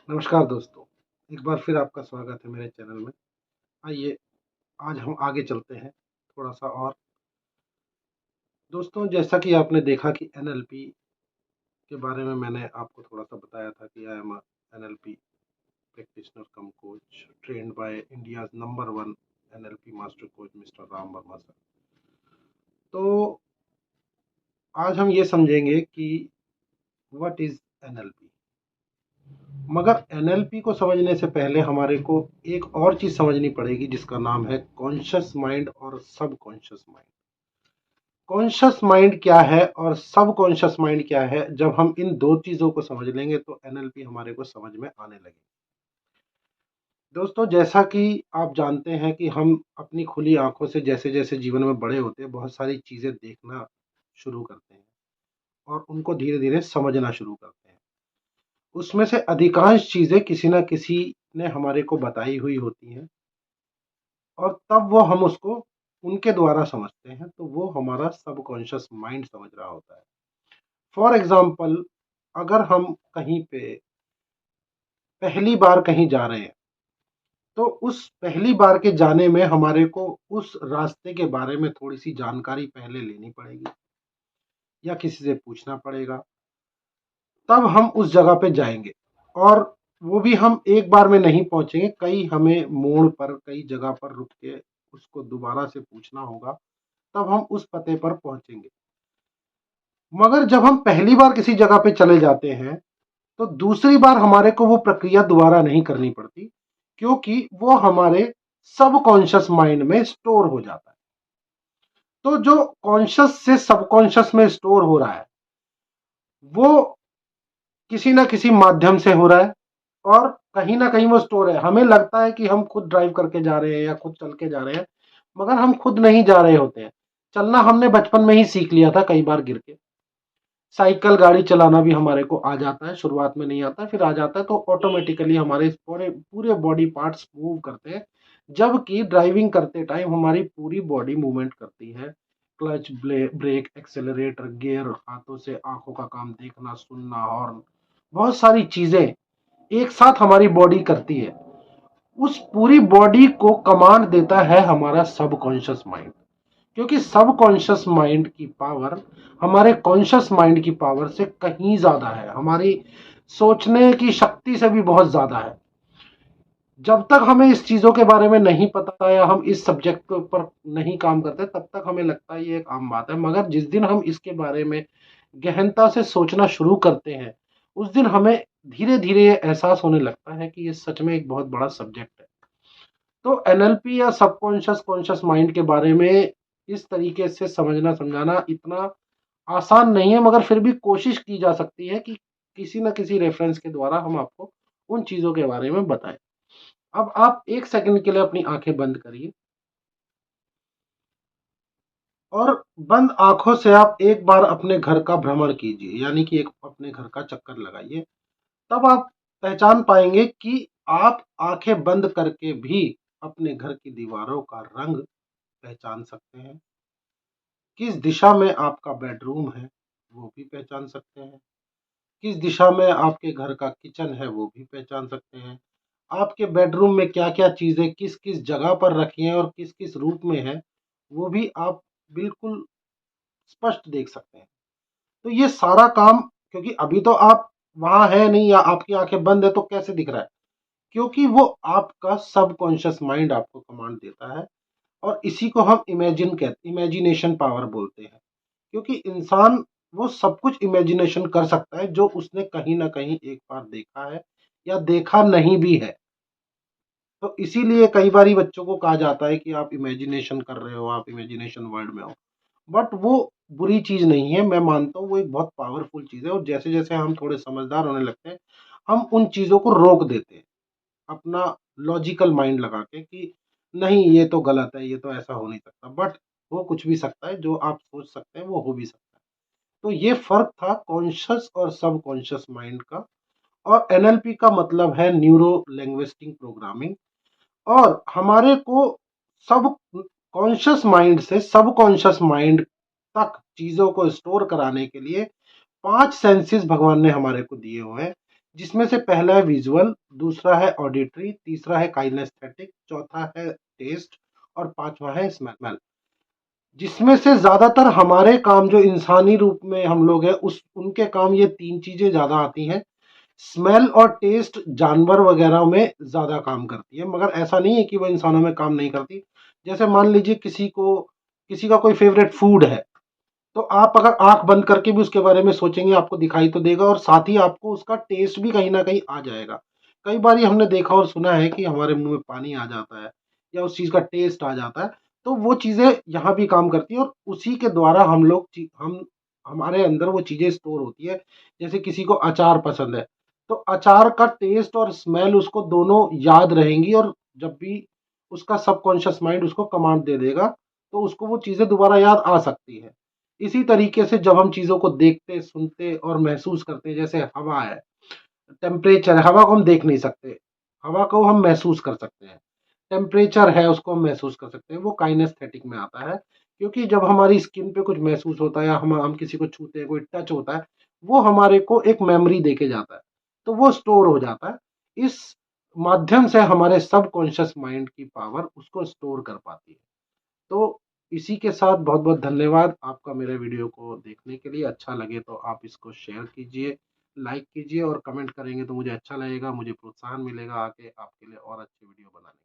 नमस्कार दोस्तों, एक बार फिर आपका स्वागत है मेरे चैनल में। आइए आज हम आगे चलते हैं थोड़ा-सा और। दोस्तों, जैसा कि आपने देखा कि एनएलपी के बारे में मैंने आपको थोड़ा-सा बताया था कि I am a NLP practitioner cum coach trained by India's number 1 NLP master coach mister Ram Verma sir. तो आज हम ये समझेंगे कि व्हाट इज़ एनएलपी। मगर एनएलपी को समझने से पहले हमारे को एक और चीज़ समझनी पड़ेगी जिसका नाम है कॉन्शियस माइंड और सबकॉन्शियस माइंड। कॉन्शियस माइंड क्या है और सबकॉन्शियस माइंड क्या है, जब हम इन दो चीज़ों को समझ लेंगे तो एनएलपी हमारे को समझ में आने लगेगी। दोस्तों, जैसा कि आप जानते हैं कि हम अपनी खुली आंखों से जैसे-जैसे जीवन में बड़े होते हैं, बहुत सारी चीज़ें देखना शुरू करते हैं और उनको धीरे-धीरे समझना शुरू करते हैं। उसमें से अधिकांश चीज़ें किसी न किसी ने हमारे को बताई हुई होती हैं और तब वो हम उसको उनके द्वारा समझते हैं, तो वो हमारा सबकॉन्शियस माइंड समझ रहा होता है। फॉर एग्ज़ाम्पल, अगर हम कहीं पे पहली बार कहीं जा रहे हैं, तो उस पहली बार के जाने में हमारे को उस रास्ते के बारे में थोड़ी-सी जानकारी पहले लेनी पड़ेगी या किसी से पूछना पड़ेगा, तब हम उस जगह पे जाएँगे। और वो भी हम एक बार में नहीं पहुँचेंगे, कई हमें मोड़ पर, कई जगह पर रुक के उसको दोबारा से पूछना होगा, तब हम उस पते पर पहुँचेंगे। मगर जब हम पहली बार किसी जगह पे चले जाते हैं, तो दूसरी बार हमारे को वो प्रक्रिया दोबारा नहीं करनी पड़ती, क्योंकि वो हमारे सबकॉन्शियस माइंड में स्टोर हो जाता है। तो जो कॉन्शियस से सबकॉन्शियस में स्टोर हो रहा है, वो किसी न किसी माध्यम से हो रहा है और कहीं न कहीं वो स्टोर है। हमें लगता है कि हम खुद ड्राइव करके जा रहे हैं या खुद चल के जा रहे हैं, मगर हम खुद नहीं जा रहे होते हैं। चलना हमने बचपन में ही सीख लिया था कई बार गिर के। साइकिल, गाड़ी चलाना भी हमारे को आ जाता है, शुरुआत में नहीं आता है, फिर आ जाता है, तो ऑटोमेटिकली हमारे पूरे पूरे बॉडी पार्ट्स मूव करते हैं। जबकि ड्राइविंग करते टाइम हमारी पूरी बॉडी मूवमेंट करती है। क्लच, ब्रेक, एक्सेलरेटर, गियर, हाथों से आँखों का काम देखना, सुनना, हॉर्न, बहुत सारी चीज़ें एक साथ हमारी बॉडी करती है। उस पूरी बॉडी को कमांड देता है हमारा सबकॉन्शियस माइंड। क्योंकि सबकॉन्शियस माइंड की पावर हमारे कॉन्शियस माइंड की पावर से कहीं ज्यादा है, हमारी सोचने की शक्ति से भी बहुत ज्यादा है। जब तक हमें इस चीजों के बारे में नहीं पता या हम इस सब्जेक्ट के ऊपर नहीं काम करते, तब तक हमें लगता है ये एक आम बात है। मगर जिस दिन हम इसके बारे में गहनता से सोचना शुरू करते हैं, उस दिन हमें धीरे धीरे ये एहसास होने लगता है कि ये सच में एक बहुत बड़ा सब्जेक्ट है। तो एनएलपी या सबकॉन्शियस कॉन्शियस माइंड के बारे में इस तरीके से समझना समझाना इतना आसान नहीं है, मगर फिर भी कोशिश की जा सकती है कि किसी न किसी रेफरेंस के द्वारा हम आपको उन चीज़ों के बारे में बताएं। अब आप एक सेकंड के लिए अपनी आंखें बंद करिए और बंद आंखों से आप एक बार अपने घर का भ्रमण कीजिए, यानी कि एक अपने घर का चक्कर लगाइए। तब आप पहचान पाएंगे कि आप आंखें बंद करके भी अपने घर की दीवारों का रंग पहचान सकते हैं। किस दिशा में आपका बेडरूम है, वो भी पहचान सकते हैं। किस दिशा में आपके घर का किचन है, वो भी पहचान सकते हैं। आपके बेडरूम में क्या-क्या चीज़ें किस-किस जगह पर रखी हैं और किस-किस रूप में है, वो भी आप बिल्कुल स्पष्ट देख सकते हैं। तो ये सारा काम, क्योंकि अभी तो आप वहाँ हैं नहीं या आपकी आँखें बंद है, तो कैसे दिख रहा है? क्योंकि वो आपका सबकॉन्शियस माइंड आपको कमांड देता है और इसी को हम इमेजिनेशन पावर बोलते हैं। क्योंकि इंसान वो सब कुछ इमेजिनेशन कर सकता है जो उसने कहीं न कहीं एक बार देखा है या देखा नहीं भी है। तो इसीलिए कई बारी बच्चों को कहा जाता है कि आप इमेजिनेशन कर रहे हो, आप इमेजिनेशन वर्ल्ड में हो। बट वो बुरी चीज़ नहीं है, मैं मानता हूँ वो एक बहुत पावरफुल चीज़ है और जैसे-जैसे हम थोड़े समझदार होने लगते हैं, हम उन चीज़ों को रोक देते हैं, अपना लॉजिकल माइंड लगा के कि नहीं, ये तो गलत है, ये तो ऐसा हो नहीं सकता। बट हो कुछ भी सकता है, जो आप सोच सकते हैं वो हो भी सकता है। तो ये फ़र्क था कॉन्शियस और सबकॉन्शियस माइंड का। और एनएलपी का मतलब है न्यूरो लिंग्विस्टिक प्रोग्रामिंग। और हमारे को सब कॉन्शियस माइंड से सबकॉन्शियस माइंड तक चीज़ों को स्टोर कराने के लिए 5 सेंसेस भगवान ने हमारे को दिए हुए हैं, जिसमें से पहला है विजुअल, दूसरा है ऑडिटरी, तीसरा है काइनेस्थेटिक, चौथा है टेस्ट और पांचवा है स्मेल। जिसमें से ज्यादातर हमारे काम जो इंसानी रूप में हम लोग हैं उस उनके काम ये तीन चीजें ज्यादा आती हैं। स्मेल और टेस्ट जानवर वगैरह में ज्यादा काम करती है, मगर ऐसा नहीं है कि वो इंसानों में काम नहीं करती। जैसे मान लीजिए किसी का कोई फेवरेट फूड है, तो आप अगर आंख बंद करके भी उसके बारे में सोचेंगे आपको दिखाई तो देगा, और साथ ही आपको उसका टेस्ट भी कहीं ना कहीं आ जाएगा। कई बार हमने देखा और सुना है कि हमारे मुंह में पानी आ जाता है या उस चीज का टेस्ट आ जाता है। तो वो चीजें यहाँ भी काम करती है, और उसी के द्वारा हम लोग हम हमारे अंदर वो चीजें स्टोर होती है। जैसे किसी को अचार पसंद है, तो अचार का टेस्ट और स्मेल उसको दोनों याद रहेंगी, और जब भी उसका सबकॉन्शियस माइंड उसको कमांड दे देगा, तो उसको वो चीजें दोबारा याद आ सकती है। इसी तरीके से जब हम चीजों को देखते, सुनते और महसूस करते हैं, जैसे हवा है, टेम्परेचर है, हवा को हम देख नहीं सकते, हवा को हम महसूस कर सकते हैं। टेम्परेचर है, उसको हम महसूस कर सकते हैं, वो काइनेस्थेटिक में आता है। क्योंकि जब हमारी स्किन पे कुछ महसूस होता है या हम किसी को छूते हैं, कोई टच होता है, वो हमारे को एक मेमोरी देके जाता है, तो वो स्टोर हो जाता है। इस माध्यम से हमारे सबकॉन्शियस माइंड की पावर उसको स्टोर कर पाती है। तो इसी के साथ बहुत बहुत धन्यवाद आपका मेरे वीडियो को देखने के लिए। अच्छा लगे तो आप इसको शेयर कीजिए, लाइक कीजिए, और कमेंट करेंगे तो मुझे अच्छा लगेगा, मुझे प्रोत्साहन मिलेगा आगे आपके लिए और अच्छी वीडियो बनाने